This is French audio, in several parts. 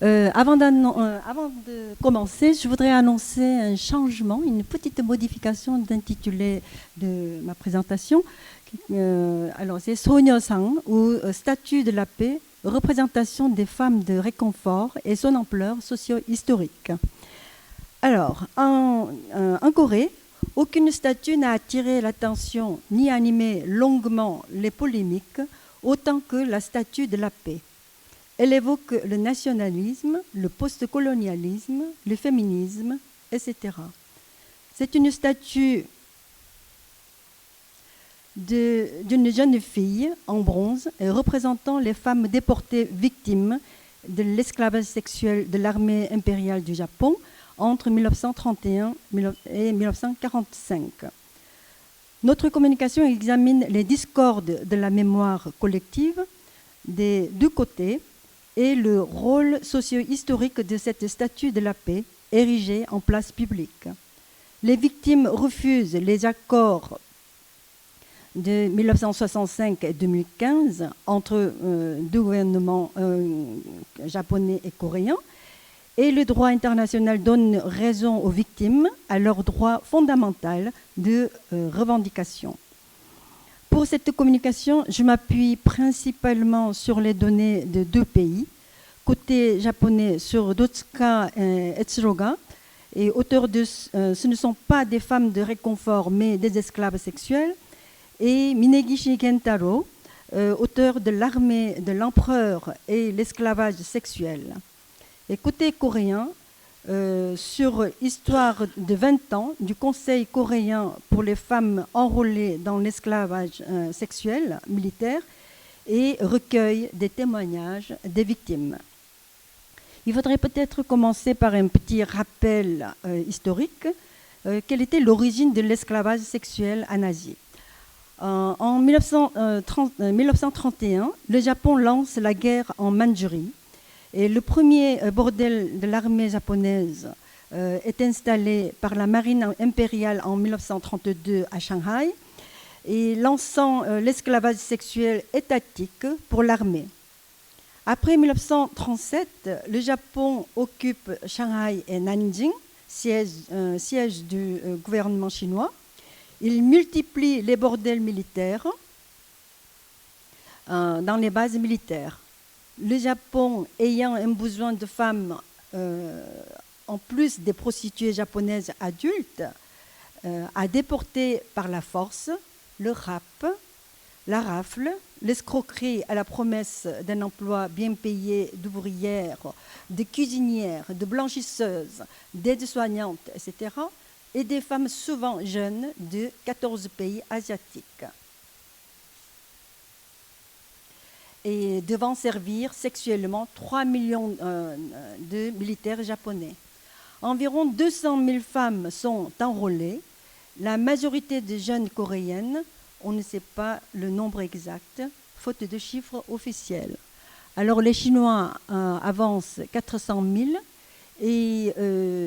Avant de commencer, je voudrais annoncer un changement, une petite modification d'intitulé de ma présentation. Alors, c'est Sonyo-sang, ou Statue de la paix, représentation des femmes de réconfort et son ampleur socio-historique. Alors, en Corée, aucune statue n'a attiré l'attention ni animé longuement les polémiques autant que la statue de la paix. Elle évoque le nationalisme, le postcolonialisme, le féminisme, etc. C'est une statue d'une jeune fille en bronze représentant les femmes déportées victimes de l'esclavage sexuel de l'armée impériale du Japon entre 1931 et 1945. Notre communication examine les discordes de la mémoire collective des deux côtés et le rôle socio-historique de cette statue de la paix érigée en place publique. Les victimes refusent les accords de 1965 et 2015 entre deux gouvernements japonais et coréens, et le droit international donne raison aux victimes à leur droit fondamental de revendication. Pour cette communication, je m'appuie principalement sur les données de deux pays. Côté japonais, sur Dotsuka et Etsuroga, et auteurs de ce ne sont pas des femmes de réconfort, mais des esclaves sexuels, et Minegishi Kentaro, auteur de l'armée de l'empereur et l'esclavage sexuel. Et côté coréen, sur Histoire de 20 ans du Conseil coréen pour les femmes enrôlées dans l'esclavage sexuel militaire et recueil des témoignages des victimes. Il faudrait peut-être commencer par un petit rappel historique. Quelle était l'origine de l'esclavage sexuel en Asie ? En 1931, le Japon lance la guerre en Mandchourie. Et le premier bordel de l'armée japonaise est installé par la marine impériale en 1932 à Shanghai, et lançant l'esclavage sexuel étatique pour l'armée. Après 1937, le Japon occupe Shanghai et Nanjing, siège du gouvernement chinois. Il multiplie les bordels militaires dans les bases militaires. Le Japon, ayant un besoin de femmes en plus des prostituées japonaises adultes, a déporté par la force le rap, la rafle, l'escroquerie à la promesse d'un emploi bien payé d'ouvrières, de cuisinières, de blanchisseuses, d'aides-soignantes, etc., et des femmes souvent jeunes de 14 pays asiatiques, et devant servir sexuellement 3 millions de militaires japonais. Environ 200 000 femmes sont enrôlées. La majorité des jeunes coréennes, on ne sait pas le nombre exact, faute de chiffres officiels. Alors les Chinois avancent 400 000, et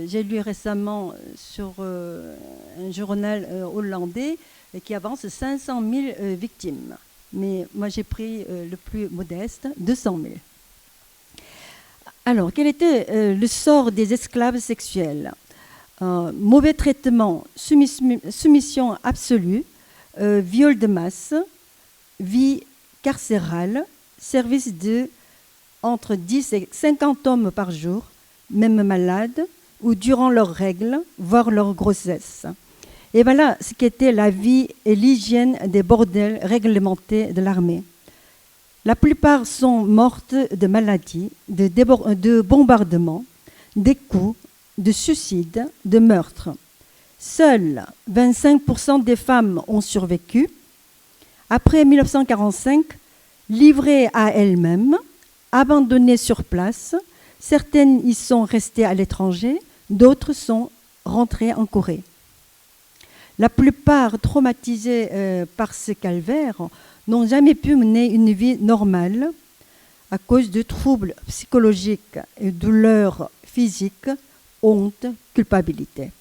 j'ai lu récemment sur un journal hollandais qui avance 500 000 victimes. Mais moi, j'ai pris le plus modeste, 200 000. Alors, quel était le sort des esclaves sexuels ? Mauvais traitement, soumission absolue, viol de masse, vie carcérale, service de entre 10 et 50 hommes par jour, même malades, ou durant leurs règles, voire leur grossesse. Et voilà ce qu'était la vie et l'hygiène des bordels réglementés de l'armée. La plupart sont mortes de maladies, de bombardements, des coups, de suicides, de meurtres. Seuls 25% des femmes ont survécu. Après 1945, livrées à elles-mêmes, abandonnées sur place, certaines y sont restées à l'étranger, d'autres sont rentrées en Corée. La plupart, traumatisés par ce calvaire, n'ont jamais pu mener une vie normale à cause de troubles psychologiques et douleurs physiques, honte, culpabilité.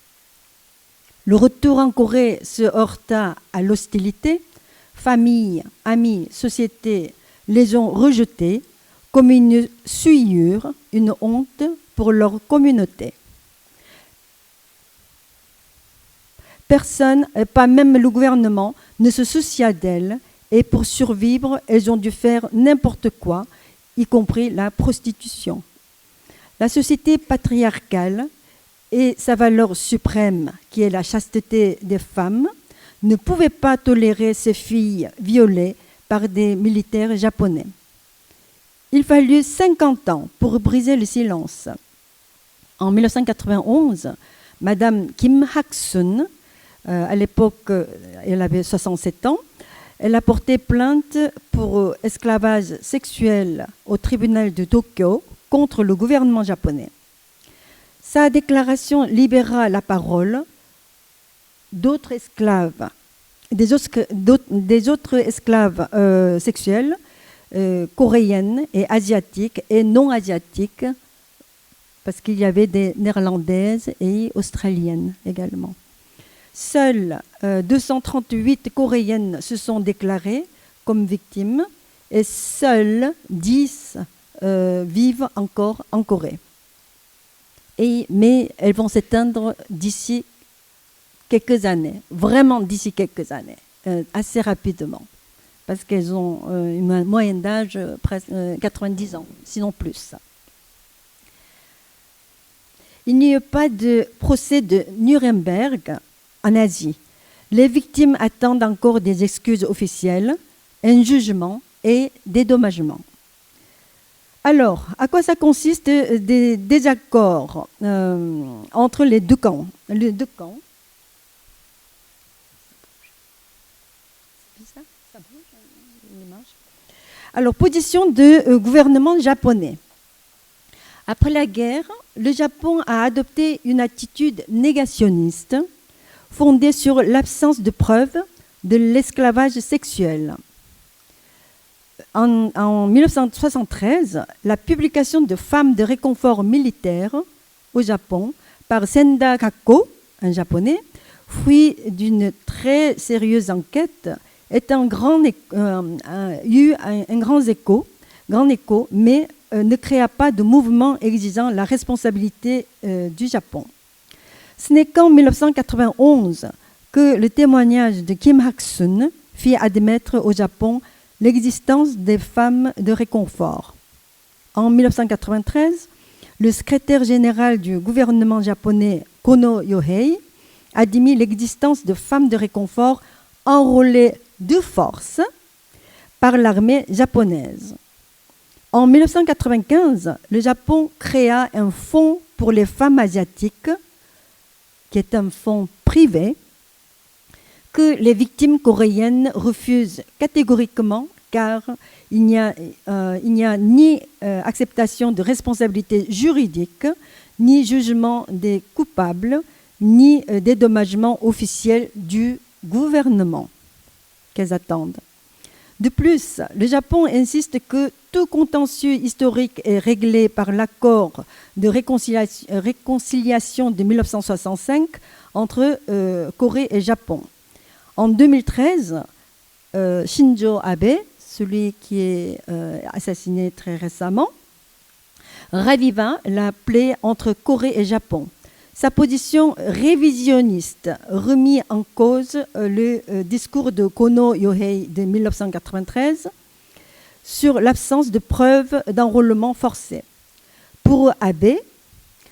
Le retour en Corée se heurta à l'hostilité. Famille, amis, société les ont rejetés comme une souillure, une honte pour leur communauté. Personne, pas même le gouvernement, ne se soucia d'elles et pour survivre, elles ont dû faire n'importe quoi, y compris la prostitution. La société patriarcale et sa valeur suprême, qui est la chasteté des femmes, ne pouvait pas tolérer ces filles violées par des militaires japonais. Il fallut 50 ans pour briser le silence. En 1991, Madame Kim Hak-sun, à l'époque, elle avait 67 ans, elle a porté plainte pour esclavage sexuel au tribunal de Tokyo contre le gouvernement japonais. Sa déclaration libéra la parole d'autres esclaves, des autres esclaves sexuels, coréennes et asiatiques et non asiatiques, parce qu'il y avait des néerlandaises et australiennes également. Seules 238 coréennes se sont déclarées comme victimes et seules 10 vivent encore en Corée. Mais elles vont s'éteindre d'ici quelques années, vraiment d'ici quelques années, assez rapidement, parce qu'elles ont une moyenne d'âge presque 90 ans, sinon plus. Il n'y a pas de procès de Nuremberg en Asie. Les victimes attendent encore des excuses officielles, un jugement et des dédommagements. Alors, à quoi ça consiste des désaccords entre les deux camps? Alors, position du gouvernement japonais. Après la guerre, le Japon a adopté une attitude négationniste fondée sur l'absence de preuves de l'esclavage sexuel. En 1973, la publication de Femmes de réconfort militaire au Japon par Senda Kakko, un japonais, fruit d'une très sérieuse enquête, est eu un grand écho, mais ne créa pas de mouvement exigeant la responsabilité du Japon. Ce n'est qu'en 1991 que le témoignage de Kim Hak-sun fit admettre au Japon l'existence des femmes de réconfort. En 1993, le secrétaire général du gouvernement japonais, Kono Yohei, admit l'existence de femmes de réconfort enrôlées de force par l'armée japonaise. En 1995, le Japon créa un fonds pour les femmes asiatiques, qui est un fonds privé, que les victimes coréennes refusent catégoriquement car il n'y a ni acceptation de responsabilité juridique, ni jugement des coupables, ni dédommagement officiel du gouvernement qu'elles attendent. De plus, le Japon insiste que tout contentieux historique est réglé par l'accord de réconciliation de 1965 entre Corée et Japon. En 2013, Shinzo Abe, celui qui est assassiné très récemment, raviva la plaie entre Corée et Japon. Sa position révisionniste remit en cause le discours de Kono Yohei de 1993 sur l'absence de preuves d'enrôlement forcé. Pour Abe,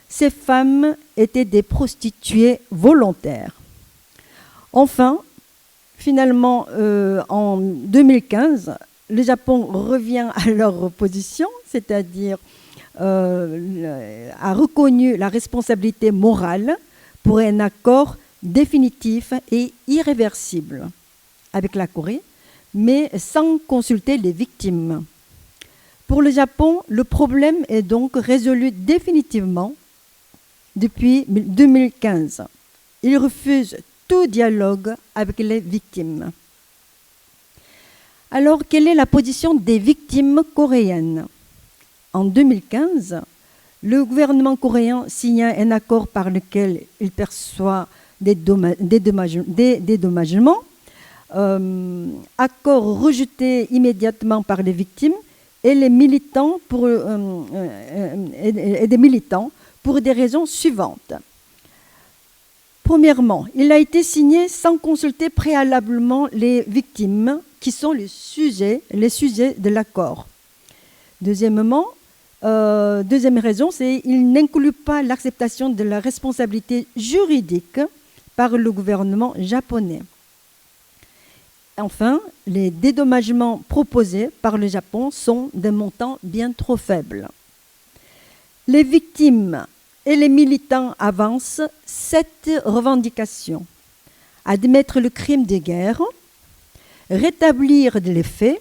ces femmes étaient des prostituées volontaires. Enfin, finalement, en 2015, le Japon revient à leur position, c'est-à-dire a reconnu la responsabilité morale pour un accord définitif et irréversible avec la Corée, mais sans consulter les victimes. Pour le Japon, le problème est donc résolu définitivement depuis 2015. Il refuse tout dialogue avec les victimes. Alors, quelle est la position des victimes coréennes? En 2015, le gouvernement coréen signa un accord par lequel il perçoit des dédommagements, accord rejeté immédiatement par les victimes et des militants pour des raisons suivantes. Premièrement, il a été signé sans consulter préalablement les victimes, qui sont les sujets de l'accord. Deuxièmement, deuxième raison, c'est qu'il n'inclut pas l'acceptation de la responsabilité juridique par le gouvernement japonais. Enfin, les dédommagements proposés par le Japon sont d'un montant bien trop faible. Les victimes et les militants avancent 7 revendications. Admettre le crime de guerre, rétablir les faits,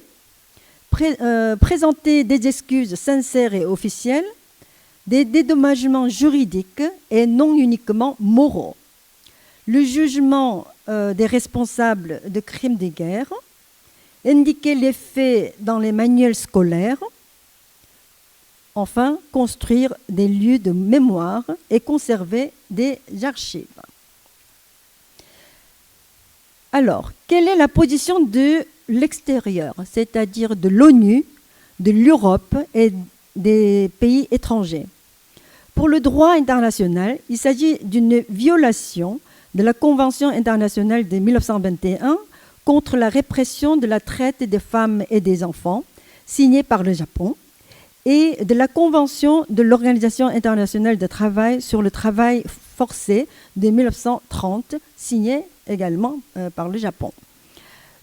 présenter des excuses sincères et officielles, des dédommagements juridiques et non uniquement moraux, le jugement des responsables de crimes de guerre, indiquer les faits dans les manuels scolaires, enfin, construire des lieux de mémoire et conserver des archives. Alors, quelle est la position de l'extérieur, c'est-à-dire de l'ONU, de l'Europe et des pays étrangers? Pour le droit international, il s'agit d'une violation de la Convention internationale de 1921 contre la répression de la traite des femmes et des enfants, signée par le Japon, et de la Convention de l'Organisation internationale du travail sur le travail forcé de 1930, signée également par le Japon.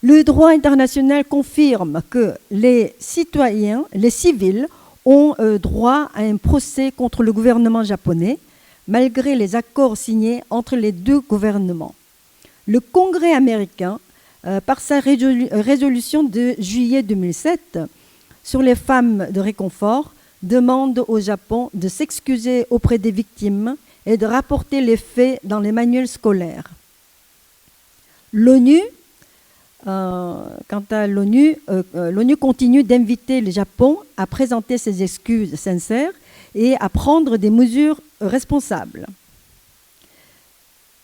Le droit international confirme que les citoyens, les civils, ont droit à un procès contre le gouvernement japonais, malgré les accords signés entre les deux gouvernements. Le Congrès américain, par sa résolution de juillet 2007 sur les femmes de réconfort, demande au Japon de s'excuser auprès des victimes et de rapporter les faits dans les manuels scolaires. L'ONU, quant à l'ONU, l'ONU continue d'inviter le Japon à présenter ses excuses sincères et à prendre des mesures responsables.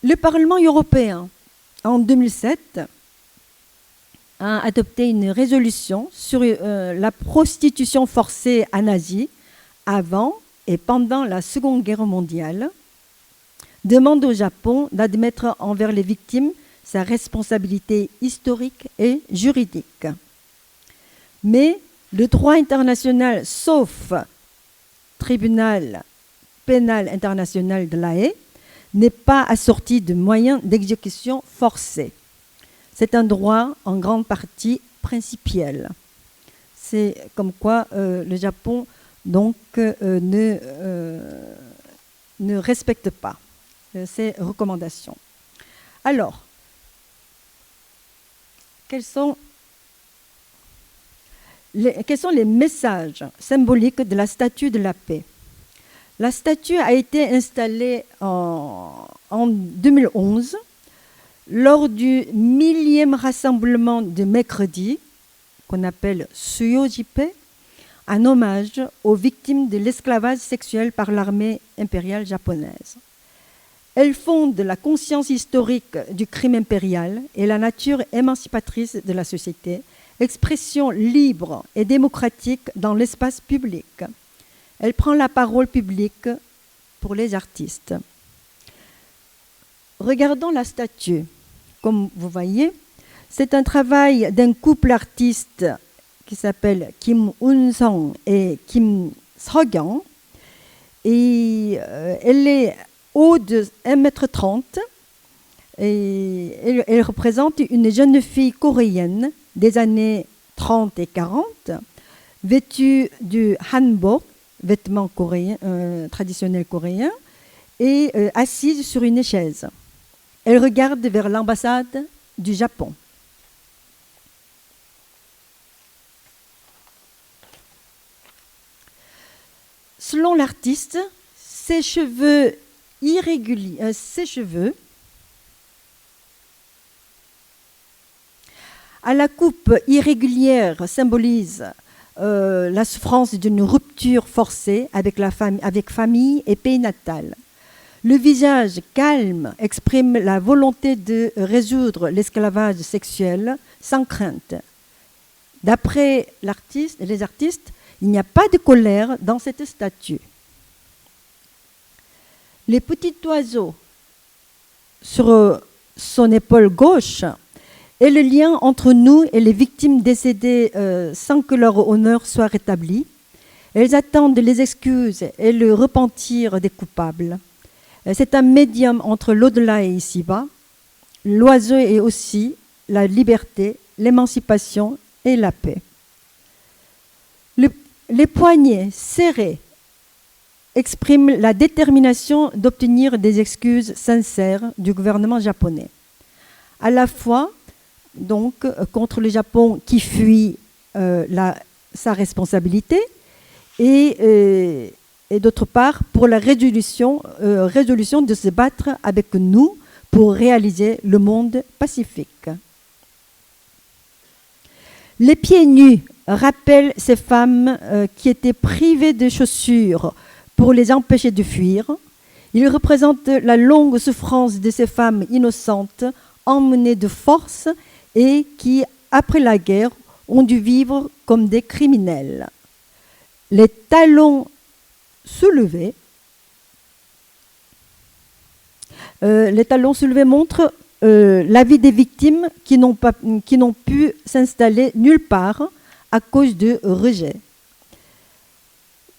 Le Parlement européen, en 2007, a adopté une résolution sur la prostitution forcée en Asie avant et pendant la Seconde Guerre mondiale, demande au Japon d'admettre envers les victimes sa responsabilité historique et juridique. Mais le droit international, sauf tribunal pénal international de La Haye, n'est pas assorti de moyens d'exécution forcés. C'est un droit en grande partie principiel. C'est comme quoi le Japon donc, ne respecte pas ces recommandations. Alors, quels sont les messages symboliques de la Statue de la Paix? La statue a été installée en 2011 lors du 1000e rassemblement de mercredi, qu'on appelle Suyojipe, en hommage aux victimes de l'esclavage sexuel par l'armée impériale japonaise. Elle fonde la conscience historique du crime impérial et la nature émancipatrice de la société, expression libre et démocratique dans l'espace public. Elle prend la parole publique pour les artistes. Regardons la statue. Comme vous voyez, c'est un travail d'un couple artiste qui s'appelle Kim Un-sung et Kim So-kyung. Et elle est haute de 1,30 m et elle représente une jeune fille coréenne des années 30 et 40, vêtue du hanbok, vêtements coréens, traditionnels coréens, et assise sur une chaise. Elle regarde vers l'ambassade du Japon. Selon l'artiste, ses cheveux irréguliers, à la coupe irrégulière symbolise la souffrance d'une rupture forcée avec famille et pays natal. Le visage calme exprime la volonté de résoudre l'esclavage sexuel sans crainte. D'après les artistes, Il n'y a pas de colère dans cette statue. Les petits oiseaux sur son épaule gauche est le lien entre nous et les victimes décédées sans que leur honneur soit rétabli. Elles attendent les excuses et le repentir des coupables. C'est un médium entre l'au-delà et ici-bas. L'oiseau est aussi la liberté, l'émancipation et la paix. Les poignets serrés expriment la détermination d'obtenir des excuses sincères du gouvernement japonais. À la fois, donc, contre le Japon qui fuit sa responsabilité et d'autre part, pour la résolution de se battre avec nous pour réaliser le monde pacifique. Les pieds nus rappellent ces femmes qui étaient privées de chaussures pour les empêcher de fuir. Ils représentent la longue souffrance de ces femmes innocentes, emmenées de force et qui, après la guerre, ont dû vivre comme des criminels. Les talons soulevés montrent la vie des victimes qui n'ont pu s'installer nulle part à cause de rejet.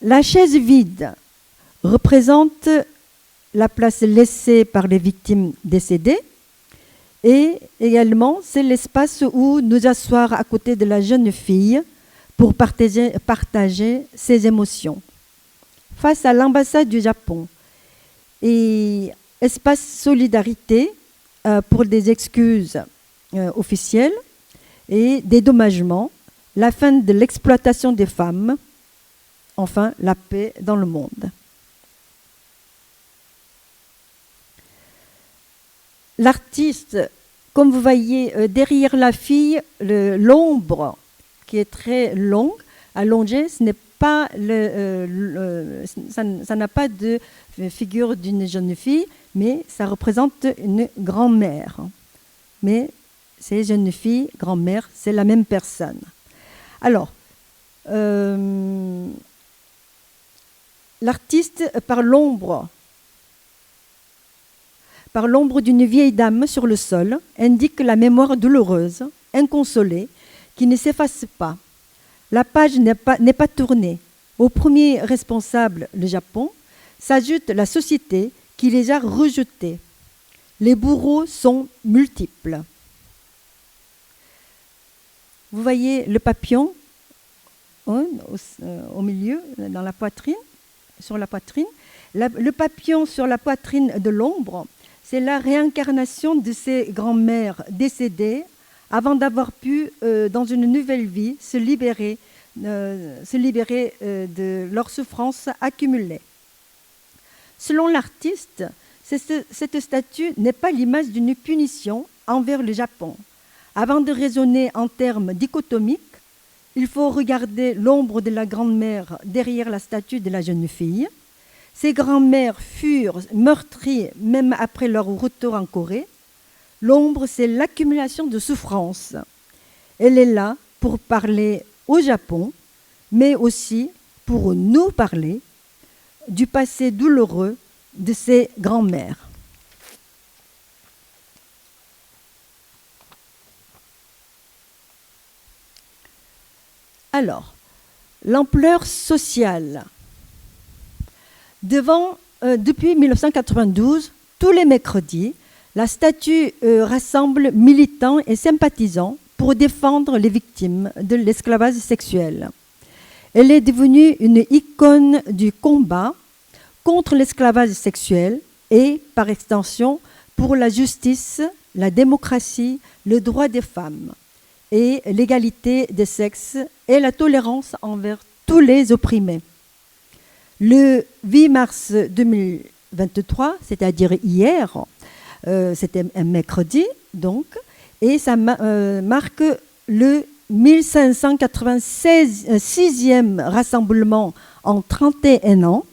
La chaise vide représente la place laissée par les victimes décédées et également c'est l'espace où nous asseoir à côté de la jeune fille pour partager ses émotions. Face à l'ambassade du Japon et espace solidarité pour des excuses officielles et dédommagement, la fin de l'exploitation des femmes, enfin la paix dans le monde. L'artiste, comme vous voyez derrière la fille, l'ombre qui est très longue, allongée, ce n'est pas ça n'a pas de figure d'une jeune fille, mais ça représente une grand-mère. Mais ces jeunes filles, grand-mère, c'est la même personne. Alors, l'artiste, par l'ombre d'une vieille dame sur le sol, indique la mémoire douloureuse, inconsolée, qui ne s'efface pas. La page n'est pas tournée. Au premier responsable, le Japon, s'ajoute la société qui les a rejetés. Les bourreaux sont multiples. Vous voyez le papillon au milieu, dans la poitrine, sur la poitrine. Le papillon sur la poitrine de l'ombre, c'est la réincarnation de ces grands-mères décédées avant d'avoir pu, dans une nouvelle vie, se libérer de leurs souffrances accumulées. Selon l'artiste, cette statue n'est pas l'image d'une punition envers le Japon. Avant de raisonner en termes dichotomiques, il faut regarder l'ombre de la grand-mère derrière la statue de la jeune fille. Ces grands-mères furent meurtries même après leur retour en Corée. L'ombre, c'est l'accumulation de souffrances. Elle est là pour parler au Japon, mais aussi pour nous parler du passé douloureux de ces grands-mères. Alors, l'ampleur sociale. Depuis 1992, tous les mercredis, la statue rassemble militants et sympathisants pour défendre les victimes de l'esclavage sexuel. Elle est devenue une icône du combat contre l'esclavage sexuel et, par extension, pour la justice, la démocratie, le droit des femmes et l'égalité des sexes et la tolérance envers tous les opprimés. Le 8 mars 2023, c'est-à-dire hier, c'était un mercredi, donc, et ça marque le 1596e rassemblement en 31 ans.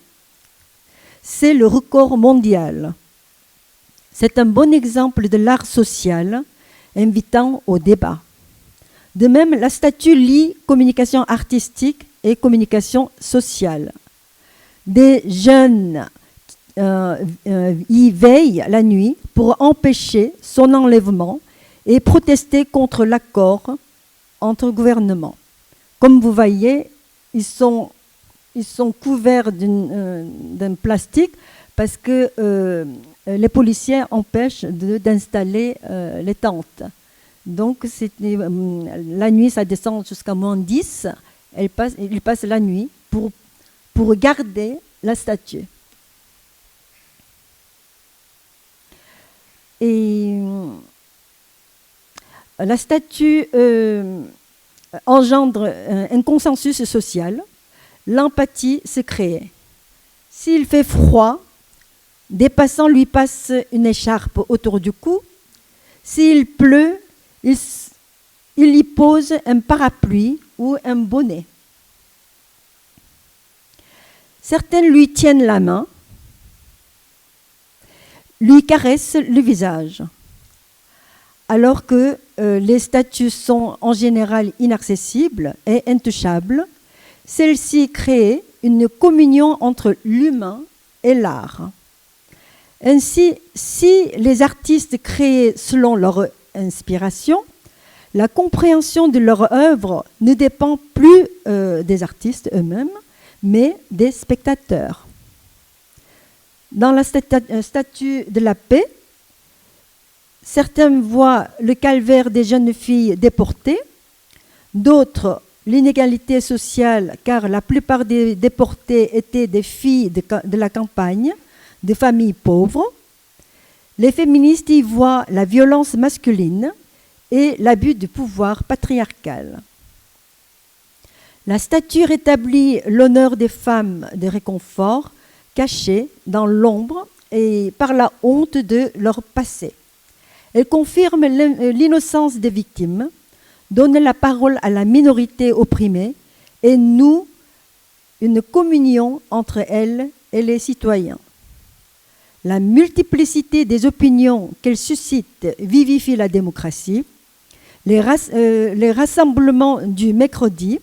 C'est le record mondial. C'est un bon exemple de l'art social invitant au débat. De même, la statue lie communication artistique et communication sociale. Des jeunes y veillent la nuit pour empêcher son enlèvement et protester contre l'accord entre gouvernements. Comme vous voyez, ils sont couverts d'un plastique parce que les policiers empêchent d'installer les tentes. Donc, la nuit, ça descend jusqu'à -10. Ils passent la nuit pour garder la statue. Et la statue engendre un consensus social. L'empathie se crée. S'il fait froid, des passants lui passent une écharpe autour du cou. S'il pleut, il y pose un parapluie ou un bonnet. Certaines lui tiennent la main, lui caressent le visage. Alors que les statues sont en général inaccessibles et intouchables, celles-ci créent une communion entre l'humain et l'art. Ainsi, si les artistes créent selon leur inspiration, la compréhension de leur œuvre ne dépend plus des artistes eux-mêmes, mais des spectateurs. Dans la statue de la paix, certains voient le calvaire des jeunes filles déportées, d'autres l'inégalité sociale, car la plupart des déportés étaient des filles de la campagne, de familles pauvres. Les féministes y voient la violence masculine et l'abus du pouvoir patriarcal. La statue rétablit l'honneur des femmes de réconfort cachées dans l'ombre et par la honte de leur passé. Elle confirme l'innocence des victimes, donne la parole à la minorité opprimée et noue une communion entre elles et les citoyens. La multiplicité des opinions qu'elle suscite vivifie la démocratie. Les rassemblements du mercredi,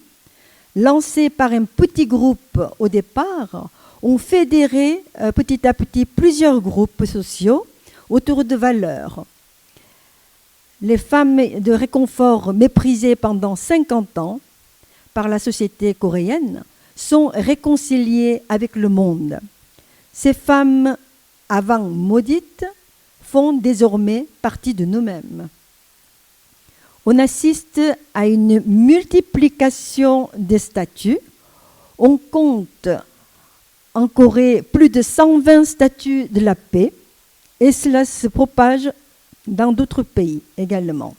lancés par un petit groupe au départ, ont fédéré petit à petit plusieurs groupes sociaux autour de valeurs. Les femmes de réconfort méprisées pendant 50 ans par la société coréenne sont réconciliées avec le monde. Ces femmes, avant maudites, font désormais partie de nous-mêmes. On assiste à une multiplication des statues. On compte en Corée plus de 120 statues de la paix et cela se propage dans d'autres pays également.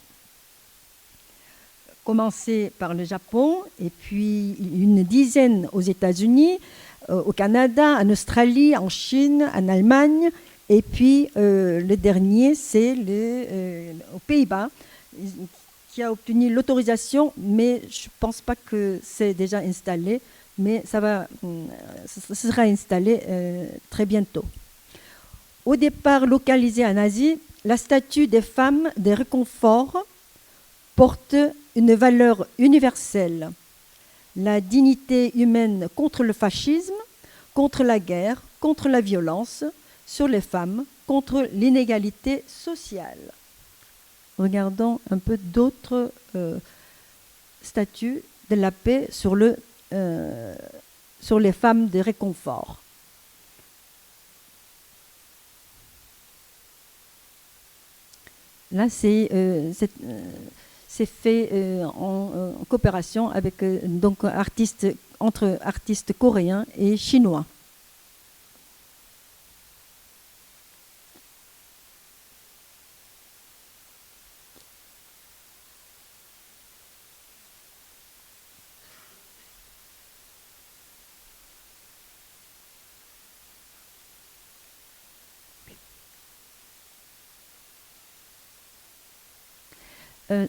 Commencer par le Japon et puis une dizaine aux États-Unis, au Canada, en Australie, en Chine, en Allemagne et puis le dernier c'est aux Pays-Bas qui a obtenu l'autorisation, mais je ne pense pas que c'est déjà installé, mais ce sera installé très bientôt. Au départ localisée en Asie, la statue des femmes de réconfort porte une valeur universelle, la dignité humaine contre le fascisme, contre la guerre, contre la violence sur les femmes, contre l'inégalité sociale. Regardons un peu d'autres statues de la paix sur les femmes de réconfort. Là, c'est fait en coopération avec entre artistes coréens et chinois.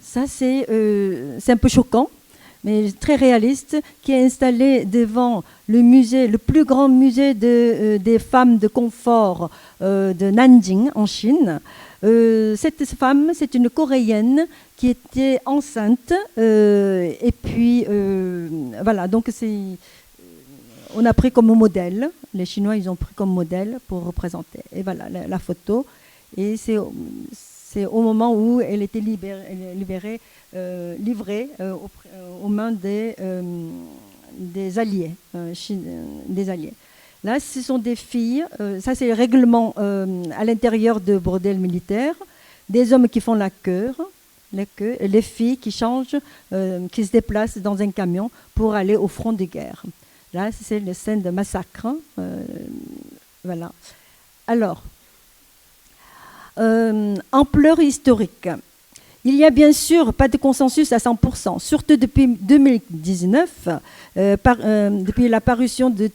Ça, c'est un peu choquant mais très réaliste, qui est installé devant le musée, le plus grand musée des femmes de confort de Nanjing, en Chine. Cette femme, c'est une Coréenne qui était enceinte, et puis voilà, donc on a pris comme modèle, les Chinois, ils ont pris comme modèle pour représenter. Et voilà, la photo. Et c'est au moment où elle était livrée aux mains des alliés, des alliés. Là, ce sont des filles, ça c'est le règlement à l'intérieur de bordel militaire, des hommes qui font la queue, les filles qui changent, qui se déplacent dans un camion pour aller au front de guerre. Là, c'est les scènes de massacre. Voilà. Alors, ampleur historique. Il n'y a bien sûr pas de consensus à 100%, surtout depuis 2019, depuis la parution de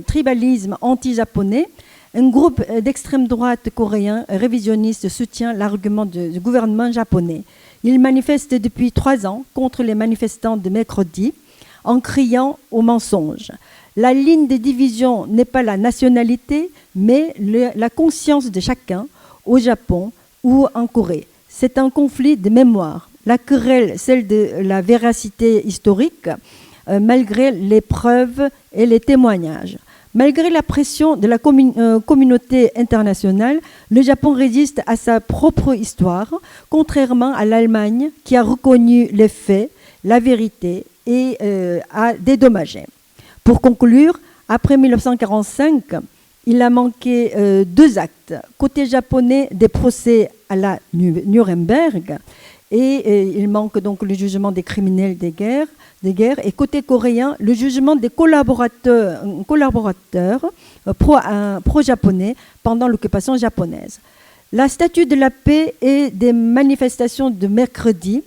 tribalisme anti-japonais. Un groupe d'extrême droite coréen révisionniste soutient l'argument du gouvernement japonais. Il manifeste depuis 3 ans contre les manifestants de mercredi en criant au mensonge. La ligne de division n'est pas la nationalité, mais la conscience de chacun au Japon ou en Corée. C'est un conflit de mémoire. La querelle, celle de la véracité historique, malgré les preuves et les témoignages. Malgré la pression de la communauté internationale, le Japon résiste à sa propre histoire, contrairement à l'Allemagne qui a reconnu les faits, la vérité et a dédommagé. Pour conclure, après 1945, il a manqué 2 actes. Côté japonais, des procès à la Nuremberg, et il manque donc le jugement des criminels de guerre. Et côté coréen, le jugement des collaborateurs pro-japonais pendant l'occupation japonaise. La statue de la paix et des manifestations de mercredi,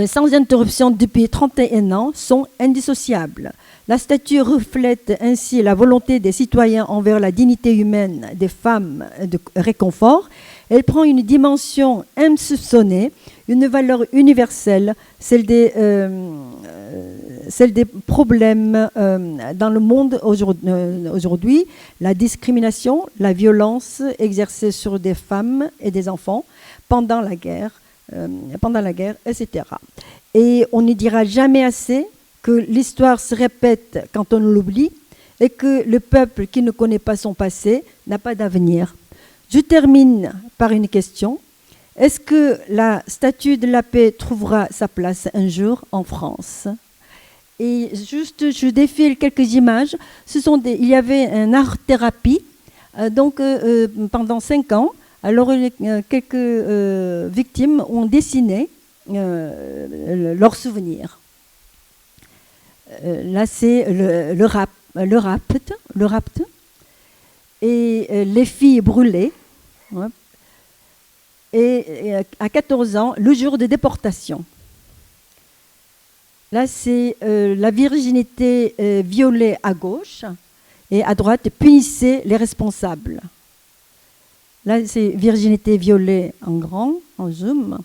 sans interruption depuis 31 ans, sont indissociables. La statue reflète ainsi la volonté des citoyens envers la dignité humaine des femmes de réconfort. Elle prend une dimension insoupçonnée, une valeur universelle, celle des problèmes dans le monde aujourd'hui, la discrimination, la violence exercée sur des femmes et des enfants pendant la guerre, etc. Et on ne dira jamais assez que l'histoire se répète quand on l'oublie et que le peuple qui ne connaît pas son passé n'a pas d'avenir. Je termine par une question. Est-ce que la statue de la paix trouvera sa place un jour en France? Et juste, je défile quelques images. Il y avait un art-thérapie pendant 5 ans. Alors, quelques victimes ont dessiné leurs souvenirs. Là, c'est le rapt. Et les filles brûlées. Ouais. Et à 14 ans, le jour de déportation. Là, c'est la virginité violée à gauche et à droite, punissez les responsables. Là, c'est virginité violée en grand, en zoom,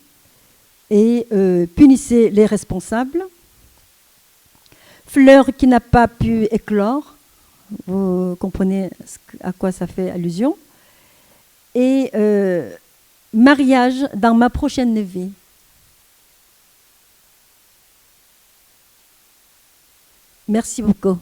et punissez les responsables. Fleur qui n'a pas pu éclore, vous comprenez à quoi ça fait allusion. Et mariage dans ma prochaine vie. Merci beaucoup.